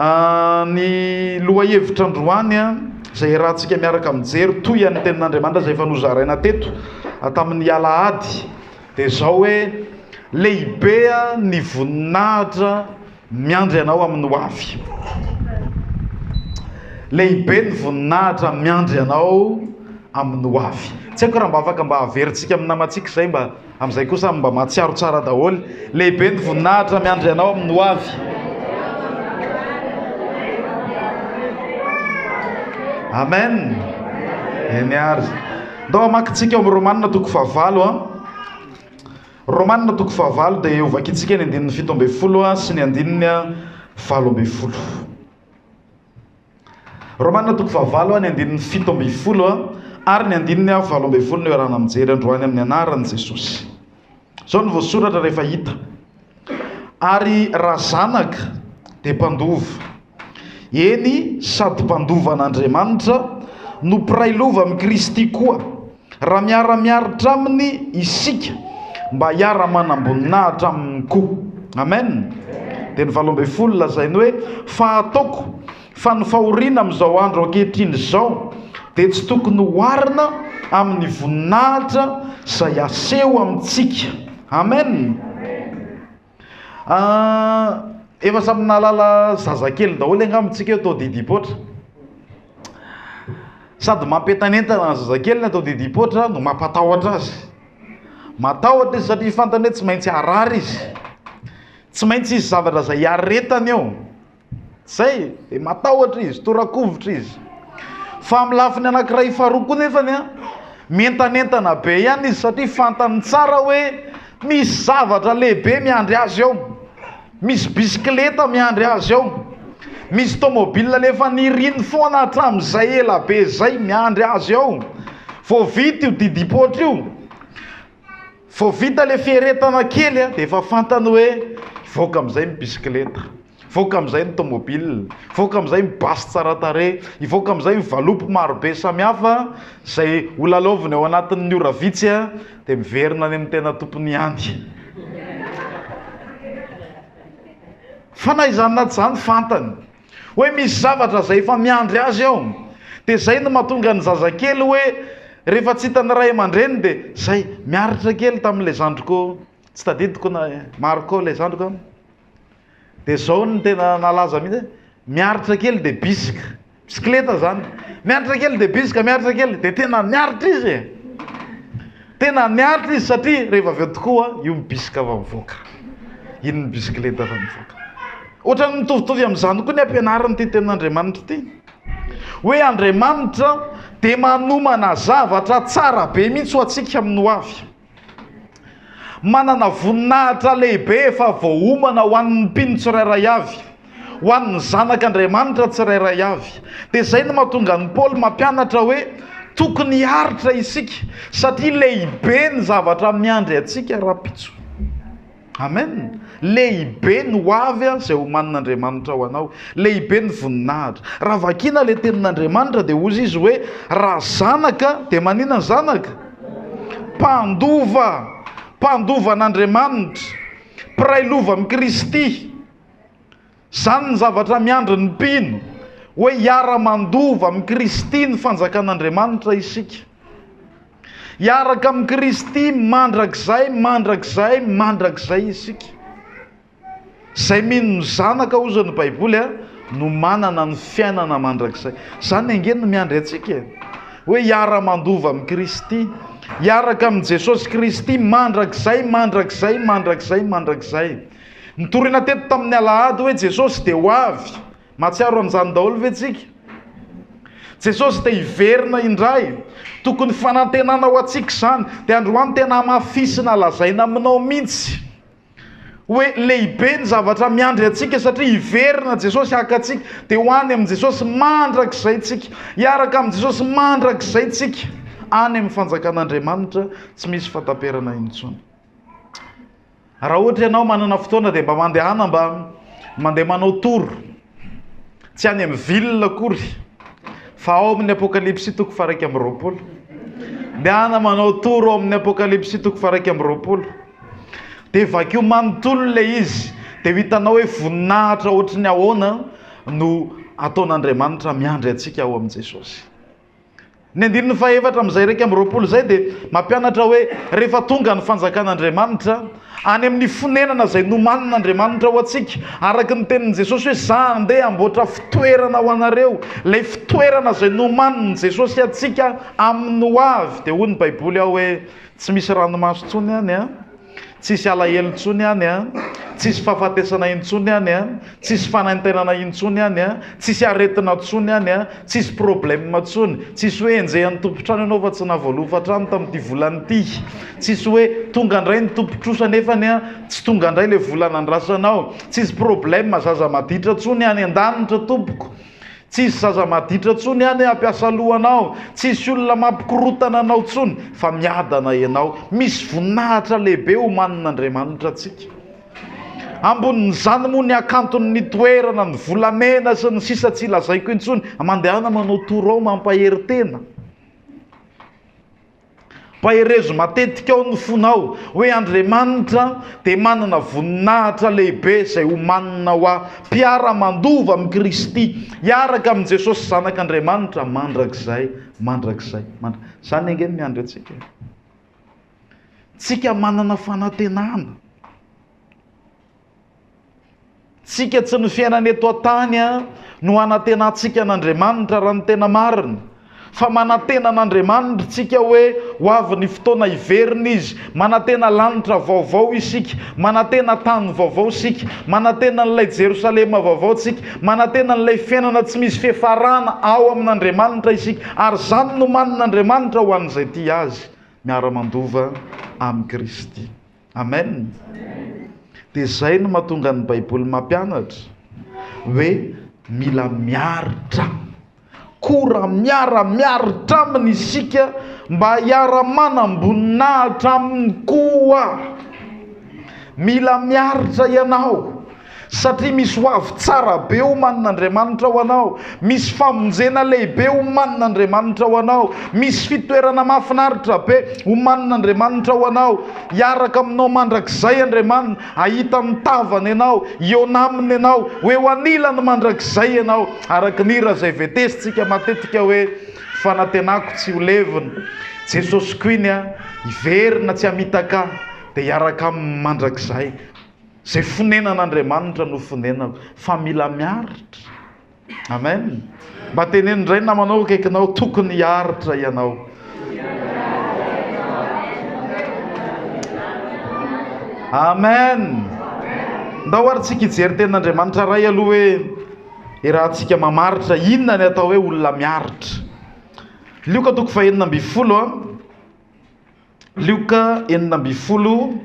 Ny lohahevitra androany izay rahantsika miaraka mijery toy any tenin'Andriamanitra izay efa nozaraina teto tamin'ny alahady dia izao hoe lehibe ny voninahitra miandry anao amin'ny ho avy. Lehibe ny voninahitra miandry anao amin'ny ho avy. Tsy haiko raha mba afaka mba averintsika amin'ny namantsika izay mba amin'izay kosa mba mahatsiaro tsara daholo. Lehibe ny voninahitra miandry anao amin'ny ho avy. Amen. Eny ary. Ndao amakitsika amin'ny Romanina toko fahavalo Romanina toko fahavalo dia ovakitsika ny 17 sy ny 20. Romanina toko fahavalo ny 17 ary ny 20 no iarahana mijery androany amin'ny anaran'i Jesosy. Izao ny voasoratra rehefa hita. Ary raha zanaka dia mpandova. Eny sady mpandova an'Andriamanitra no mpiray lova amin'ny Kristy koa. Raha miara-miaritra aminy isika mba hiara-manam-boninahitra aminy koa. Amen. Dia ny 20 lazainy hoe fa ataoko fa ny fahoriana amin'izao andro ankehitriny izao dia tsy tokony hoarina amin'ny voninahitra izay aseho amintsika. Amen. Efa samy nalala zazakely daholo angamitsika atao didipotra. Sady mampientanentana ny zazakely atao didipotra no mampatahotra azy. Matahotra izy satria fantany hoe tsy maintsy harary izy. Tsy maintsy izy zavatra izay aretany eo. Zay dia matahotra izy, torakovitra izy. Fa amin'ny lafiny anankiray faharoa koa nefany mientanentana be ihany izy satria fantany tsara hoe misy zavatra lehibe miandry azy ao. Misy bisikleta miandry azy ao. Misy tomobile lefa niriny foana hatramin'izay ela be zay miandry azy ao. Vao vita io didipotra io. Vao vita le fieretana kely dia efa fantany hoe voaka amin'izay ny bisikleta. Voaka amin'izay ny tomobile. Voaka amin'izay ny basy tsara tarehy. Voaka amin'izay ny valopy marobe samihafa izay holaloviny ao anatin'ny ora vitsy dia miverina any amin'ny tena tompony ihany. Fanaizany anaty izany fantany hoe misy zavatra izay efa miandry azy ao. Dia izay no mahatonga ny zazakely hoe rehefa tsy hitany ray aman-dreny dia izay miaritra kely tamin'ilay zandriko tsy tadidiko na Marco ilay zandriko. Dia izao no tena nalaza mihitsy miaritra kely dia bisikleta zany. Miaritra kely dia bisika, miaritra kely dia tena miaritra izy. Tena miaritra izy satria rehefa avy eo tokoa io mibisika avy mivoaka. Iny ny bisikleta avy mivoaka. Ohatrany mitovitovy amin'izany koa ny ampianarany ity tenin'Andriamanitra ity. Hoe Andriamanitra dia manomana zavatra tsara be mihitsy ho antsika amin'ny ho avy. Manana voninahitra lehibe efa voahomana ho an'ny mpino tsirairay avy, ho an'ny zanak'Andriamanitra tsirairay avy. Dia izay no mahatonga ny Paoly mampianatra hoe tokony hiaritra isika satria lehibe ny zavatra miandry antsika raha-pitso. Amen. Lehibe ny ho avy izay homanin'Andriamanitra ho anao. Lehibe ny voninahitra. Raha vakiana ilay tenin'Andriamanitra dia hozy izy hoe raha zanaka dia maninona ny zanaka? Mpandova an'Andriamanitra, mpiray lova amin'ny Kristy. Izany ny zavatra miandry ny mpino hoe hiara-mandova amin'ny Kristy ny fanjakan'Andriamanitra isika. Hiaraka amin'ny Kristy mandrakizay isika. Izay mino ny zanaka hozy ny Baiboly no manana ny fiainana mandrakizay. Izany angeny no miandry antsika hoe hiara-mandova amin'ny Kristy. Hiaraka amin'ny Jesosy Kristy mandrakizay. Nitorina teto tamin'ny alahady hoe Jesosy dia ho avy. Mahatsiaro an'izany daholo ve tsika? Jesosy dia hiverina indray. Tokony fanantenana ho antsika izany. Dia androany tena mafisina lazaina aminao mihitsy hoe lehibe ny zavatra miandry antsika satria hiverina Jesosy haka-tsika. Dia ho any amin'ny Jesosy mandrakizay tsika. Hiaraka amin'ny Jesosy mandrakizay tsika. Any amin'ny fanjakan'Andriamanitra tsy misy fataperana intsony. Raha ohatra ianao manana fotoana dia mba mandehana mba mandeha manao toro. Tsy any amin'ny ville akory fa ao amin'ny Apokalipsy toko 1:20. Ndehana manao toro ao amin'ny Apokalipsy toko 1:20. Dia vakio manontolo ilay izy dia hitanao hoe voninahitra ohatry ny ahoana no ataon'Andriamanitra miandry antsika ao amin'i Jesosy. Ny andininy fahavatra amin'izay raika amby roapolo izay dia mampianatra hoe rehefa tonga ny fanjakan'Andriamanitra any amin'ny fonenana izay nomanin'Andriamanitra ho antsika, araka ny tenin'i Jesosy hoe za andeha amboatra fitoerana ho anareo, ilay fitoerana izay nomaniny Jesosy antsika amin'ny ho avy. Dia hoy ny Baiboly ao hoe tsy misy ranomaso intsony any a, tsisy alahelo intsony any a, tsisy fahafatesana intsony any a, tsisy fanaintenana intsony any a, tsisy aretina intsony any a, tsisy problème intsony, tsisy hoe enjehan'ny tompontrano ianao fa tsy nahavoalofa trano tamin'ity volana ity, tsisy hoe tonga indray ny tompontrosa nefany a tsy tonga indray ilay volana andrasanao, tsisy problème zaza maditra intsony any an-danitra tompoko, tsisy zaza maditra intsony any ampiasa lohanao, tsisy olona mampikorotana anao intsony fa miadana ianao. Misy voninahitra lehibe ho manin'Andriamanitra antsika. Ambonin'izany moa ny akanton'ny toerana, ny volamena sy ny sisa tsy lazaiko intsony, mandehana manao torao mampahery tena. Paherezo matetika ao ny fonao hoe Andriamanitra dia manana voninahitra lehibe izay ho manina ho mpiara-mandova amin'ny Kristy, hiaraka amin'i Jesosy zanak'Andriamanitra mandrakizay. Izany ange miandry antsika. Tsika manana fanantenana. Tsika tsy ny fiainana eto an-tany no hanantenantsika n'Andriamanitra raha ny tena marina, fa manantena an'Andriamanitra tsika hoe ho avy ny fotoana hiverina izy, manantena lanitra vaovao isika, manantena tany vaovao isika, manantena n'ilay Jerosalema vaovao isika, manantena n'ilay fiainana tsy misy fiafarana ao amin'Andriamanitra isika, ary izany no manin'Andriamanitra ho an'izay tia azy, miara-mandova amin'ny Kristy. Amen. Dia izay no mahatonga ny Baiboly mampianatra hoe mila miaritra, kora miara-miaritra aminy isika mba hiara-manam-boninahitra aminy koa. Mila miaritra ianao satria misy ho avy tsara be ho manin'Andriamanitra ho anao, misy famonjena lehibe ho manin'Andriamanitra ho anao, misy fitoerana mahafinaritra be ho manin'Andriamanitra ho anao. Hiaraka aminao mandrakizay Andriamanitra, ahita mitavana ianao, hiona aminy ianao, hoe ho anilany mandrakizay ianao. Araka ny hira izay vetesitsika matetika hoe fanantenako tsy ho levina, Jesosy koa iny hiverina tsy hamitaka, dia hiaraka amin'ny mandrakizay. Izay fonenan'Andriamanitra no fonenako, fa mila miaritra. Amen. Mba teneno indray namanao akaikinao, tokony hiaritra ianao. Amen. Ndao ary tsika hijery tenin'Andriamanitra ray aloha hoe rahantsika mamaritra inona ny atao hoe olona miaritra. Lioka 9:20. Lioka 9:20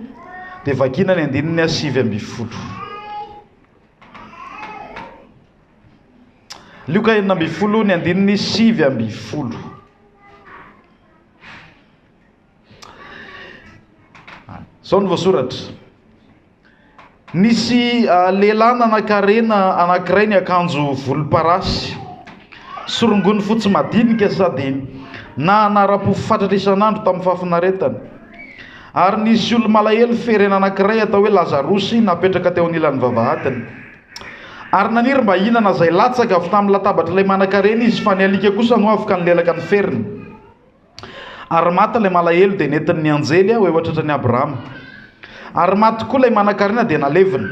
dia vakina ny 9:20. Lioka 9:20 ny 9:20. Izao no voasoratra. Nisy lehilahy nanankarena anankiray ny akanjo volomparasy, sorongony fotsy madinika sady na anara-po fatratra isan'andro tamin'ny fahafinaretana. Ary nisy olo malahelo ferena anankiray atao hoe Lazarosy napetraka teo anilan'ny vavahadiny. Ary naniry mba hihinana izay latsaka avy tamin'ny latabatra ilay manankarena izy, fa ny alika kosa no afaka nylelaka ny feriny. Ary maty ilay malahelo dia nentin'ny anjely hoe ohatratra ny Abrahama. Ary maty koa ilay manankarena dia nalevina.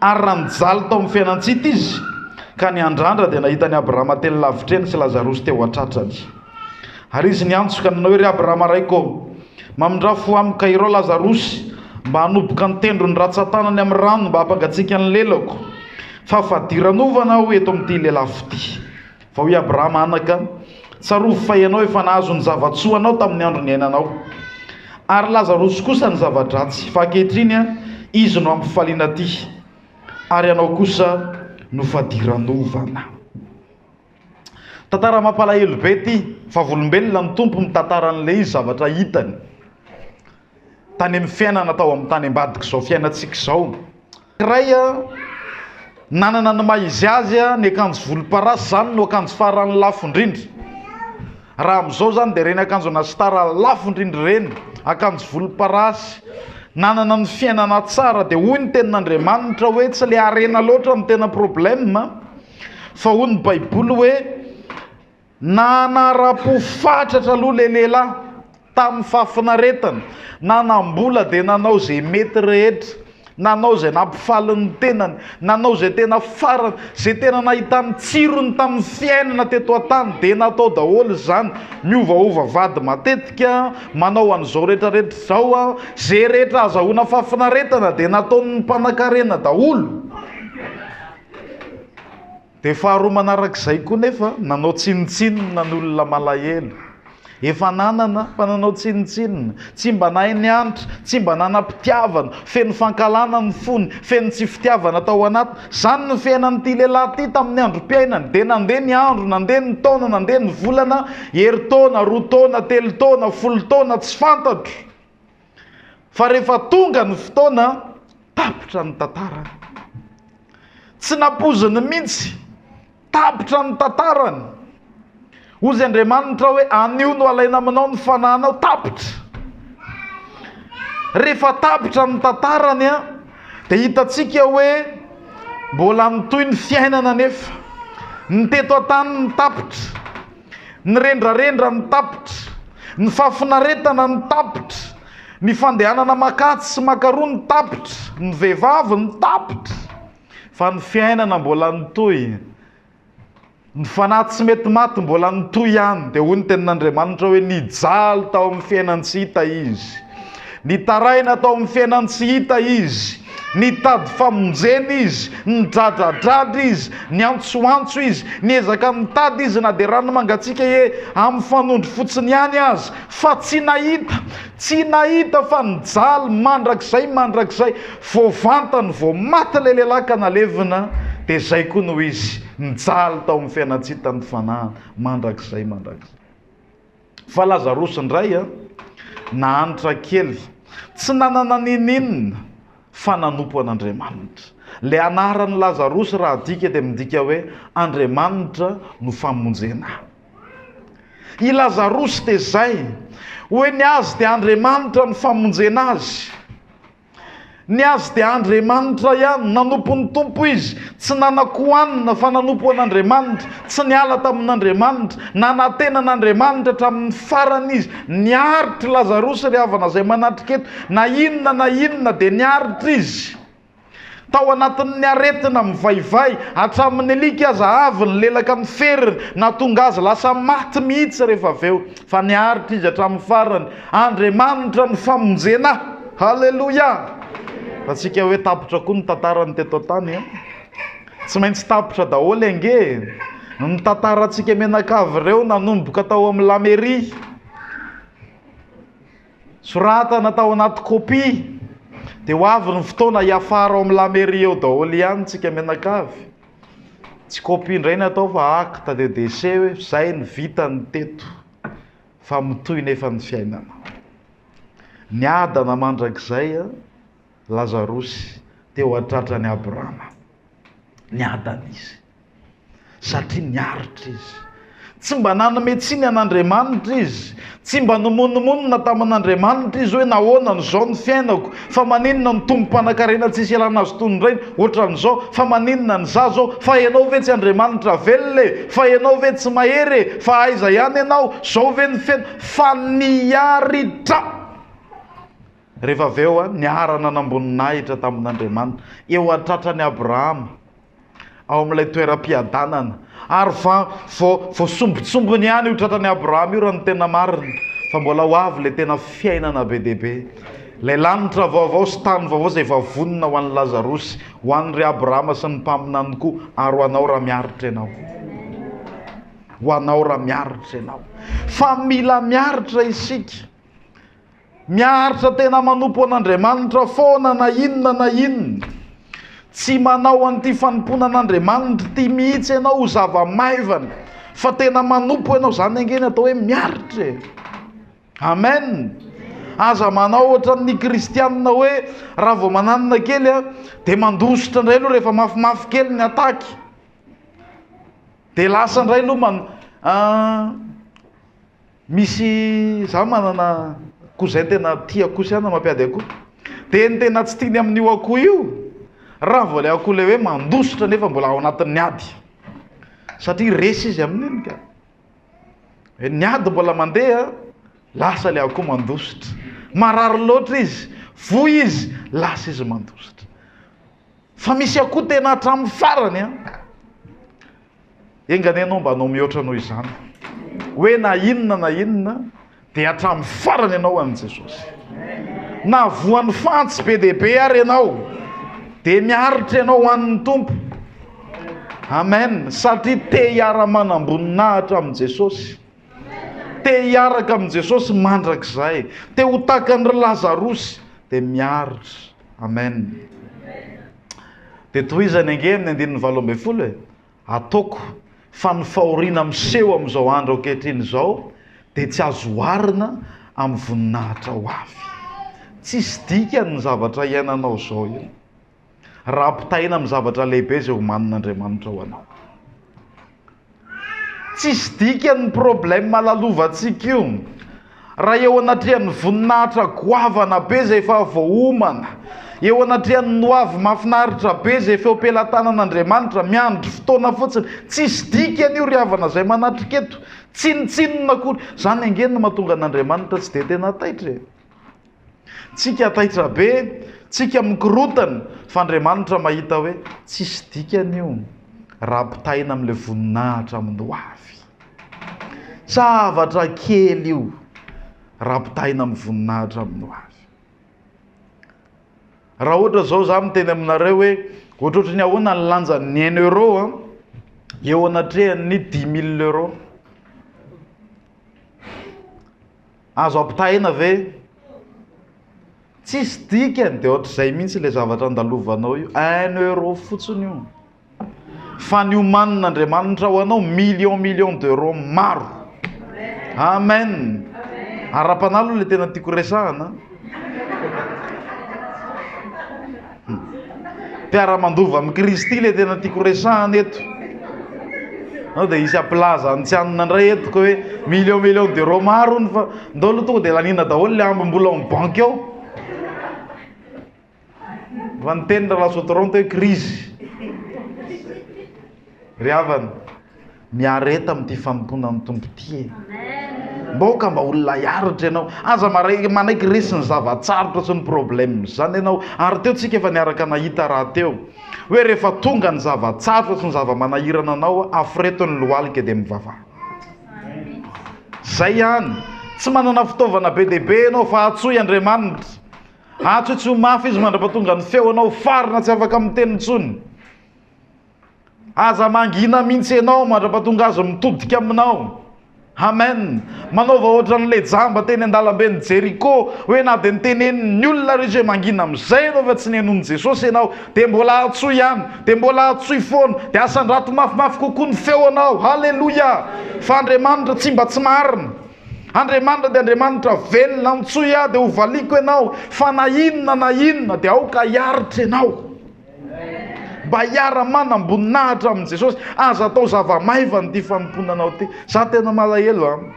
Ary raha nijaly tao amin'ny fiainantsita izy, ka ny andrandra dia nahita ny Abrahama telo lavitreny sy Lazarosy teo atratrany. Ary izy niantso ka nanao hoe ry Abrahama raiko, mamindrafo amika ireo Lazarosy mba hanoboka ny tendrony ratsan-tanany amin'ny rano mba hampangatsiaka ny lelako, fa fadiranova ho eto amin'ity lelafo ity. Fa hoy Abrahama anaka, tsarovy fa ianao efa nahazo ny zavatsoa anao tamin'ny andro ny ainanao, ary Lazarosy kosa ny zava-dratsy, fa ankehitriny izy no ampifaliana aty, ary ianao kosa no fadiranova. Tantara mampalahelo be ity, fa volombelona ny tompo mitantara an'ilay izy zavatra hitany tany amin'ny fiainana tao amin'ny tany ambadika izao fiainantsika izao. Iray nanana ny maizy azy ny akanjo volomparasy, zany no akanjo farany lafo indrindra. Raha amin'izao zany dia reny akanjo nasitara lafo indrindra reny, akanjo volomparasy, nanana ny fiainana tsara. Dia hoy ny tenin'Andriamanitra hoe tsy le arena loatra no tena problème, fa hoy ny baiboly hoe nanara-po fatratra aloha le lehilahy tamin'ny fafinaretana, nanam-bola dia nanao zay mety rehetra, nanao zay nampifaly ny tenany, nanao zay tena farany, zay tena nahitany tsirony tamin'ny fiainana teto an-tany dia natao daholo zany. Miovaova vady matetika, manao an'izao rehetrarehetra zao zay rehetra azahoana fafinaretana dia nataony mpanan-karena daholo. Dia faharoa manarak'izay koa nefa nanao tsinitsinina ny olona malahelo. Efa nanana fa nanao tsinitsinina, tsy mba nahay nianitra, tsy mba nanam-pitiavana, feno fankalana ny fony, feno tsy fitiavana tao anaty. Zany ny fiainan'ity lehilahy ity tamin'ny androm-piainany, dia nandeha ny andro, nandeha ny taona, nandeha ny volana, herintaona, roa taona, telo taona, folo taona, tsy fantatro. Fa rehefa tonga ny fotoana, tapitra ny tantarany. Tsy napoziny mihitsy, tapitra ny tantarany. Ozy Andriamanitra hoe anio no alaina aminao ny fananao, tapitra. Rehefa tapitra ny tantarany dia hitantsika hoe mbola nitoy ny fiainana nefa. Ny teto an-tany ny tapitra, ny rendrarendra ny tapitra, ny fafinaretana ny tapitra, ny fandehanana makatsy sy makaroa ny tapitra, ny vehivavy ny tapitra. Fa ny fiainana mbola nitoy. Ny fanahy tsy mety maty mbola nitoy ihany. Dia hoy ny tenin'Andriamanitra hoe nijaly tao amin'ny fiainany tsy hita izy, nitaraina tao amin'ny fiainany tsy hita izy, nitady famonjena izy, nidradradratra izy, niantsoantso izy, niezaka mitady izy na dia rano mangatsiaka amin'ny fanondro fotsiny ihany azy, fa tsy nahita fa nijaly mandrakizay, vao vantany, vao maty le lehilahy ka nalevina. Dia zay koa no izy nijaly tao amin'ny fiainantsy hitany fanahy mandrakizay. Fa Lazarosy indray nahanitra kely, tsy nanana ninina fa nanompo an'Andriamanitra. Le anaran'ny Lazarosy raha dika dia midika hoe Andriamanitra no famonjena. I Lazarosy dia zay hoe ny azy dia Andriamanitra no famonjena azy. Ny azy dia Andriamanitra ihany, nanompo ny tompo izy, tsy nanakohanina fa nanompo an'Andriamanitra, tsy niala tamin'Andriamanitra, nanatenan'Andriamanitra hatramin'ny farany izy. Niaritra Lazarosy ry havana izay manatrika eto, na inona dia niaritra izy. Tao anatin'ny aretina mivaivay, hatramin'ny alika aza avy ny lelaka ny feriny, na tonga azy lasa maty mihitsy rehefa avy eo. Fa niaritra izy hatramin'ny farany. Andriamanitra ny famonjena. Halleloja! Fa tsika hoe tapitra koa ny tantarany teto an-tany. Tsy maintsy tapitra daholo ange. Ny tantarantsika menakavy ireo nanomboka tao amin'ny Lameria, soratana tao anaty kopy, dia ho avy ny fotoana hiafara ao amin'ny Lameria eo daholo ihany tsika menakavy. Tsy kopy indray natao fa acte de décès hoe zay ny vitany teto, fa mitoy nefa ny fiainana. Niadana mandrakizay Lazarosy teo an-tratrany Abrahama. Niadana izy satria niaritra izy. Tsy mba nanome tsiny an'Andriamanitra izy, tsy mba nomonomonina tamin'Andriamanitra izy hoe nahoana n'izao ny fiainako, fa maninona ny tompo-panan-karena tsisy ialana azy tony ireny, ohatran'izao, fa maninona ny za zao, fa ianao ve tsy Andriamanitra velona, fa ianao ve tsy mahery, fa aiza ihany ianao, zao ve ny fiaina, fa niaritra. Rehefa avy eo niarana namboninahitra tamin'Andriamanitra eo an-tratrany Abrahama, ao amin'ilay toeram-piadanana. Ary vao sombotsombony ihany io tratrany Abrahama io raha ny tena marina, fa mbola ho avy le tena fiainana be dehibe. Ilay lanitra vaovao sy tany vaovao izay vavonina ho an'ny Lazarosy, ho an'ry Abrahama sy ny mpaminany koa, ary ho anao raha miaritra ianao. Ho anao raha miaritra ianao. Fa mila miaritra isika. Miaritra tena manompo an'Andriamanitra foana na inona. Tsy manao an'ity fanompoana an'Andriamanitra ty mihitsy ianao ho zava-maivana, fa tena manompo ianao, zany angeny atao hoe miaritra. Amen. Aza manao ohatra ny kristianina hoe raha vao mananina kely dia mandositra indray aloha rehefa mafimafy kely ny ataky, dia lasa indray aloha misy za manana koa zay tena tiako kosa ihany mampiady akoho, dia ny tena tsy tiany amin'io akoho io, raha vao le akoho le hoe mandositra nefa mbola ao anatin'ny ady, satria resy izy amin'iny ka. Niady mbola mandeha, lasa le akoho mandositra. Marary loatra izy, voy izy, lasa izy mandositra. Fa misy akoho tena hatramin'ny farany a. Engany ianao mba anao mihoatra anao izany. Hoe na inona dia hatramin'ny farany ianao an'i Jesosy. Na voan'ny fantsy be dia be ary ianao, dia miaritra ianao an'ny Tompo. Amen. Satria te hiara-manam-boninahitra amin'i Jesosy. Te hiaraka amin'i Jesosy mandrakizay. Te ho takan'ry Lazarosy, dia miaritra. Amen. Dia tohizany ange amin'ny 1:20 e. Ataoko fa ny fahoriana miseho amin'izao andro ankehitriny izao dia tsy azo oharina amin'ny voninahitra ho avy. Tsisy dikany ny zavatra iainanao izao io. Raha ampitaina amin'ny zavatra lehibe izay homanin'Andriamanitra ho anao. Tsisy dikany ny problème malalovantsika io. Raha eo anatrehan'ny voninahitra goavana be izay efa voaomana, eo anatrehan'ny hoavy mahafinaritra be izay efa ampelantanan'Andriamanitra miandry fotoana fotsiny, tsisy dikany io ry havana izay manatrika eto. Tsinotsinona akory. Zany angeny mahatonga an'Andriamanitra tsy dia tena taitra. Tsika taitra be, tsika mikorotana, fa Andriamanitra mahita hoe tsisy dikany io raha ampitaina amin'ilay voninahitra amin'ny hoavy. Zavatra kely io raha ampitaina amin'ny voninahitra amin'ny hoavy. Raha ohatra zao za miteny aminareo hoe ohatrohatry ny ahoana ny lanjan'ny €1 eo anatrehan'ny 10 000 €. Azo ampitaina ve? Tsisy dikany dia ohatr'izay mihitsy ilay zavatra andalovanao io. €1 fotsiny io. Fa ny omanin'Andriamanitra ho anao million d'euros maro. Amen. Ara-panalo ilay tena tiako resahana. Mpiara-mandova amin'ny Kristy ilay tena tiako resahana eto. Dia isy aplaza ny tsy anona indray etiko hoe million d'euros maro ny fa ndolo tonga dia lanina daholo le ambim-bola amin'ny banky ao. Fa ny teny raha sotoronto hoe krizy. Ry havana, miareta amin'ity fanompoana ny Tompo ity. Mboka mba olona hiaritra ianao. Aza manaiky resy ny zavatsarotra sy ny problème zany ianao. Ary teo tsika efa niaraka nahita raha teo. Hoe rehefa tonga ny zavatsarotra sy ny zava-manahirana anao, afiretony lohalika dia mivavaka. Zay ihany. Tsy manana fitaovana be dia be ianao fa atsoy Andriamanitra. Atsoy tsy ho mafy izy mandra-pahatonga ny feo anao farina tsy afaka miteny intsony. Aza mangina mihitsy ianao mandra-pahatonga azy mitodika aminao. Amen. Manaova ohatra n'ilay jamba teny an-dalambe ny Jeriko hoe na dia nitenenin'ny olona rehetra hoe mangina amin'izay ianao fa tsy nenon'i Jesosy ianao, dia mbola atsoy ihany, dia mbola atsoy foana, dia asan-drato mafimafy kokoa ny feo anao. Halleluja. Fa Andriamanitra tsy mba tsy marina. Andriamanitra dia Andriamanitra velona, mitsoy aho dia ho valiko ianao, fa na inona dia aoka hiaritra ianao. Mba hiara-manam-boninahitra amin'i Jesosy. Aza atao zava-maivana ity fanomponanao ity. Za tena malahelo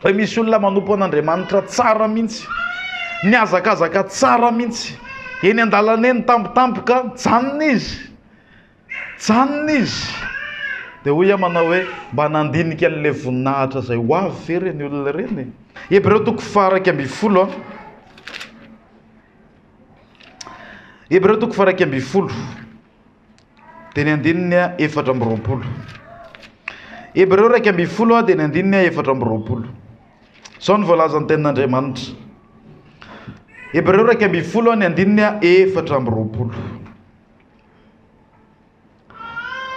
hoe misy olona manompo an'Andriamanitra tsara mihitsy, niazakazaka tsara mihitsy, eny an-dalana eny tampotampoka, janona izy. Dia hoy aho manao hoe mba nandinika an'ilay voninahitra izay ho avy ve reny olona reny. Hebreo 2:20. Hebreo 2:20. Dia ny andininy 4:20. Hebreo 2:20 dia ny andininy 4:20. Izao ny voalaza ny tenin'Andriamanitra. Hebreo 2:20 ny andininy 4:20.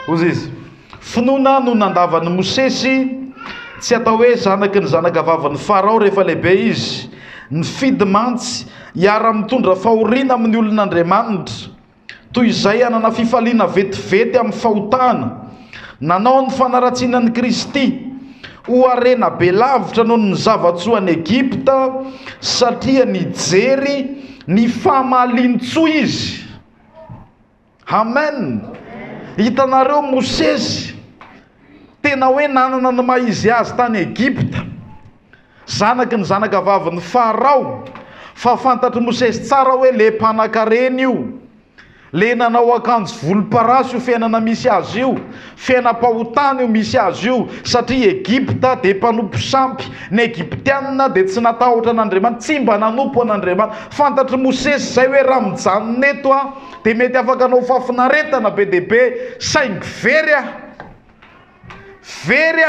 Hozy izy. Finoana no nandavan'ny Mosesy, tsy atao hoe zanaky ny zanaka vavan'ny Farao rehefa lehibe izy, nifidy mantsy hiara-mitondra fahoriana amin'ny olon'Andriamanitra, toy izay anana fifaliana vetivety amin'ny fahotana, nanao ny fanaratsiana ny Kristy ho harena be lavitra noho ny zava-tsoa any Egipta, satria nijery ny fahamahalin-tsoa izy. Amen. Hitanareo Mosesy tena hoe nanana ny maha izy azy tany Egipta, zanaky ny zanaka vavin'ny Farao, fa fantatry Mosesy tsara hoe le mpanan-karena io, le nanao akanjo volomparasy io fiainana misy azy io, fiainam-pahotana io misy azy io, satria Egipta dia mpanompo sampy, ny Egiptianina dia tsy natahotra an'Andriamanitra, tsy mba nanompo an'Andriamanitra. Fantatry Mosesy zay hoe raha mijanona eto dia mety afaka anao fafinaretana be dia be, saingy very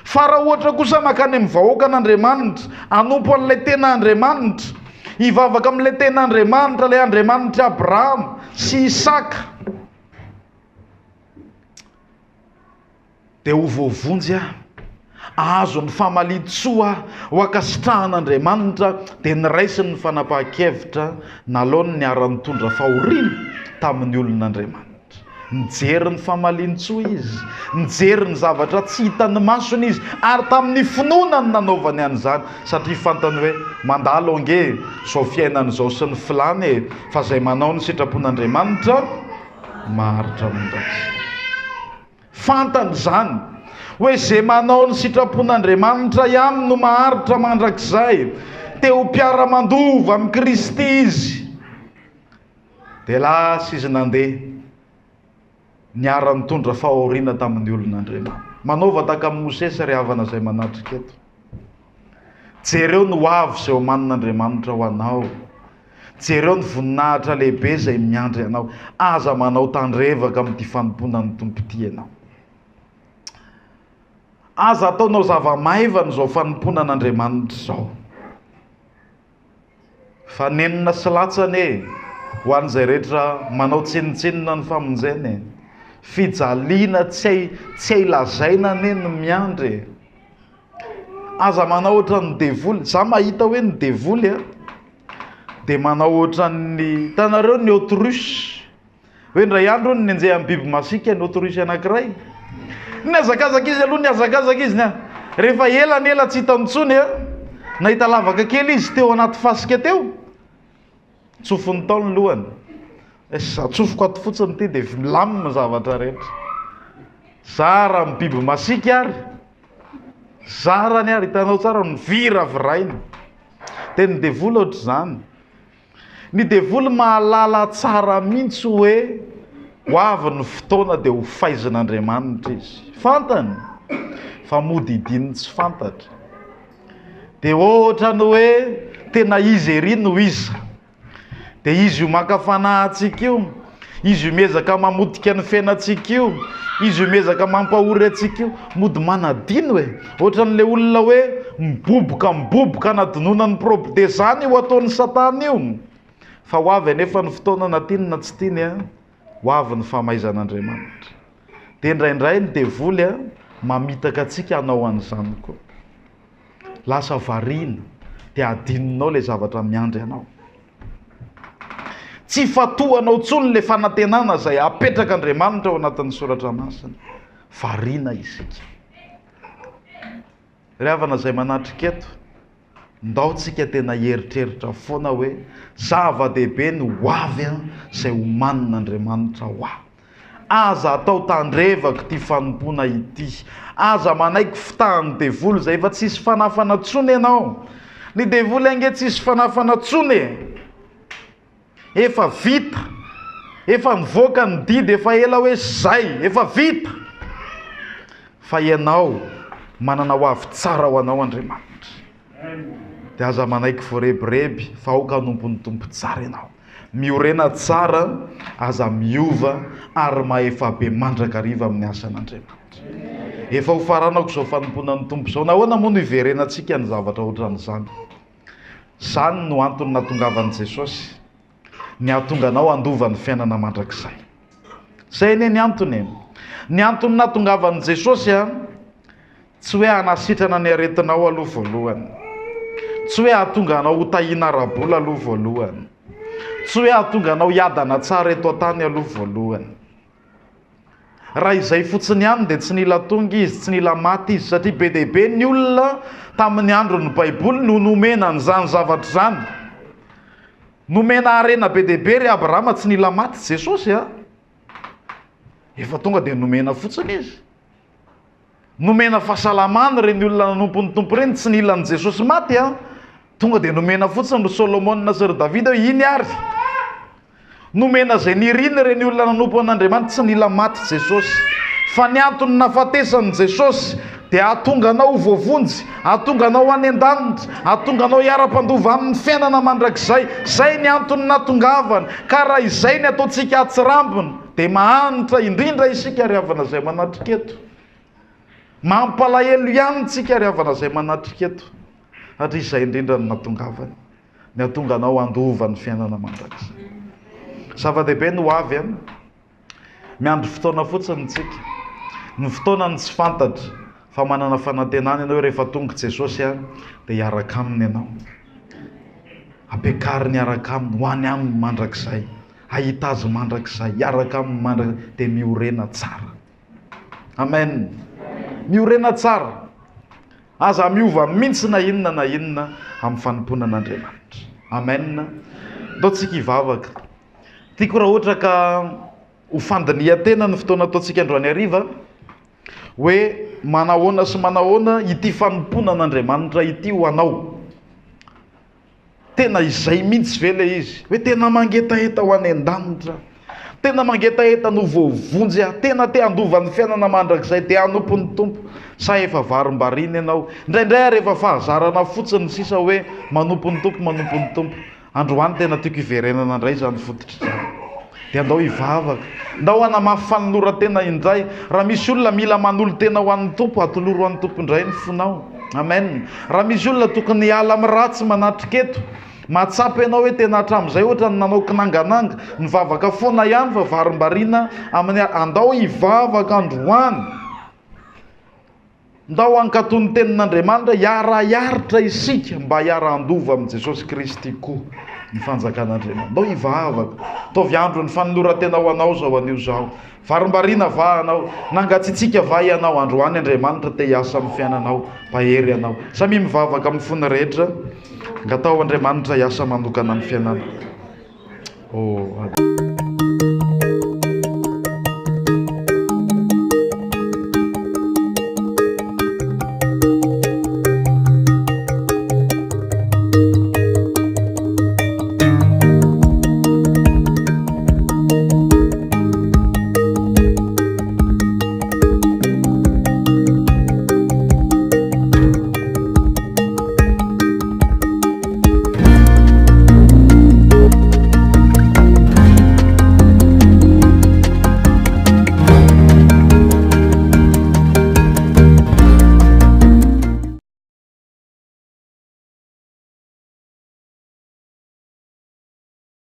fa raha ohatra kosa makany amin'ny vahoaka an'Andriamanitra, anompo an'ilay tena Andriamanitra, hivavaka amin'ilay tena Andriamanitra, ilay Andriamanitra Abraham sy Isaka, dia ho voavonjy azo ny famalitsoa ho ankasitrahan'Andriamanitra, dia niraisiny ny fanapahan-kevitra nalaony ny ara-nitondra fahoriana tamin'ny olon'Andriamanitra. Nijery ny famalintsoa izy, nijery ny zavatra tsy hitany masony izy, ary tamin'ny finoana ny nanaovany an'izany, satria fantany hoe mandalo ange zao fiainana izao sy ny filany, fa izay manao ny sitrapon'Andriamanitra maharitra mandrakizay. Fantany izany hoe izay manao ny sitrapon'Andriamanitra ihany no maharitra mandrakizay. Teo mpiara-mandova amin'ny Kristy izy, dia lasa izy nandeha niara-nitondra fahoriana tamin'ny olon'Andriamanitra. Manaova tahaka amin'ny Mosesy ry havana izay manatrika eto. Jereo ny hoavy izay omanin'Andriamanitra ho anao, jereo ny voninahitra lehibe izay miandry anao, aza manao tandrevaka amin'ity fanompoana ny Tompo ity ianao. Aza ataonao zava-maivana izao fanompoana an'Andriamanitra izao. Fa nenina sy latsany ho an'izay rehetra manao tsinitsinina ny famonjeny, fijaliana tsy hay lazaina ane ny miandry. Aza manao ohatra ny devoly, za mahita hoe ny devoly dia manao ohatra ny hitanareo ny autruche, hoe ndray andro ny anjeha amin'ny biby masika ny autruche anankiray, niazakazaka izy aloha, niazakazaka izy rehefa ela tsy hitany intsony nahita lavaka kely izy teo anaty fasika teo, tsofony tao ny lohany, atsofoko ato fotsiny ity dia milamina zavatra rehetra. Zara amin'ny biby masika ary, zarany ary, hitanao tsara ny vira viraina. Dia ny devoly ohatr' izany, ny devoly mahalala tsara mihitsy hoe ho avy ny fotoana dia ho faizan'Andriamanitra izy. Fantany fa mody idiny tsy fantatra. Dia ohatra ny hoe tena izy ery no iza, dia izy io makafanahantsika io, izy io miezaka mamotika ny fiainantsika io, izy io miezaka mampahory antsika io, mody manadino hoe ohatra n'ilay olona hoe miboboka anadinoana ny probede zany io ataon'ny Satana io. Fa ho avy anefa ny fotoana na tiany na tsy tiany ho avy ny famaizan'Andriamanitra. Dia indraindray ny devoly mamitaka antsika hanao an'izany koa. Lasa variana dia adininao ilay zavatra miandry anao. Tsy fatohanao tsony ilay fanantenana izay apetraka Andriamanitra ao anatin'ny soratra masina. Variana isika. Ry havana izay manatrika eto, ndaontsika tena heritreritra foana hoe zava-dehibe ny ho avy izay omanin'Andriamanitra ho ahy. Aza atao tandrevaka ity fanompoana ity, aza manaiky fitahan'ny devoly izay efa tsisy fanafana tsony ianao. Ny devoly ange tsisy fanafana tsony, efa vita, efa nivoaka ny didy, efa ela hoe zay, efa vita. Fa ianao manana ho avy tsara ho anao Andriamanitra, dia aza manaiky voarebireby fa aoka hanompon'ny tompo tsara ianao. Miorena tsara, aza miova ary maefa be mandrakariva amin'ny asan'Andriamanitra. Efa ho faranako izao fanompoana ny tompo izao, nahoana moa no hiverenantsika ny zavatra ohatran'izany? Izany no antony nahatongavan'i Jesosy ny ahatonga anao handova ny fiainana mandrakizay. Izay anie ny antony. Ny antony nahatongavan'i Jesosy tsy hoe hanasitrana ny aretinao aloha voalohany, tsy hoe hahatonga anao ho tahiana ara-bola aloha voalohany, tsy hoe hahatonga anao hiadana tsara eto an-tany aloha voalohany. Raha izay fotsiny ihany dia tsy nila tonga izy, tsy nila maty izy, satria be dehibe ny olona tamin'ny andron'ny Baiboly no nomena an'izany zavatra izany. Nomena harena be dehibe ry Abrahama, tsy nila maty Jesosy efa tonga dia nomena fotsiny izy. Nomena fahasalamana ireny olona nanompon'ny tompo ireny, tsy nila ny Jesosy maty tonga dia nomena fotsiny ry Solomona sy ry Davida hoe iny ary. nomena zay nirina reny olona nanompo an'Andriamanitra tsy nila maty Jesosy fa ny antony nafatesany Jesosy dia ahatonga anao voavonjy, ahatonga anao any an-danitra, ahatonga anao hiara-pandova amin'ny fiainana mandrakizay. Zay ny antony natongavany. Ka raha izay ny ataontsika atsirambina dia mahanitra indrindra isika ary havana izay manatrika eto. Mampalahelo ihany tsika ary havana izay manatrika eto. Satria izay indrindra ny natongavany, ny ahatonga anao handova ny fiainana mandrakizay. Zava-dehibe no avy any. Miandry fotoana fotsiny tsika. Ny fotoana ny tsy fantatra fa manana fanantenana ianao rehefa tonga Jesosy any dia hiaraka aminy ianao. Ampiakariny hiaraka aminy, ho any aminy mandrakizay. Ahita azy mandrakizay, hiaraka aminy mandrakizay dia miorena tsara. Amen. Miorena tsara. Aza miova mihitsy na inona amin'ny fanompona an'Andriamanitra. Amen. Ataontsika hivavaka. Tiako raha ohatra ka ho fandinihan-tena ny fotoana ataontsika androany hariva, hoe manahoana sy manahoana ity fanompona an'Andriamanitra ity ho anao. Tena izay mihitsy ve ilay izy, hoe tena mangetaheta ho any an-danitra, tena mangetaheta no voavonjy, tena te handova ny fiainana mandrakizay, te hanompo ny tompo, sa efa varim-barina ianao. Indraindray rehefa fahazarana fotsiny sisa hoe manompo ny tompo, androany tena tiako hiverenana indray zany fototra zany. Dia andao hivavaka, ndao hanamafy fanoloran-tena indray. Raha misy olona mila manolo-tena ho an'ny tompo, atoloro ho an'ny tompo indray ny fonao. Amen. Raha misy olona tokony hiala amin'ny ratsy manatrika eto, mahatsapy ianao hoe tena hatramin'izay ohatra ny nanao kinangananga, nivavaka foana ihany fa varim-barina amin'ny andao hivavaka androany. Ndao hankatony tenin'Andriamanitra, hiara-hiaritra isika mba hiara-handova amin'ny Jesosy Kristy koa ny fanjakan'Andriamanitra. Ndao hivavaka. Taovy andro ny fanoloran-tena ho anao zao anio zao. Varim-barina va anao, nangatsitsika va ianao, androany Andriamanitra te hiasa amin'ny fiainanao, pahery ianao. Samy mivavaka amin'ny fony rehetra, ngatao Andriamanitra hiasa manokana amin'ny fiainana.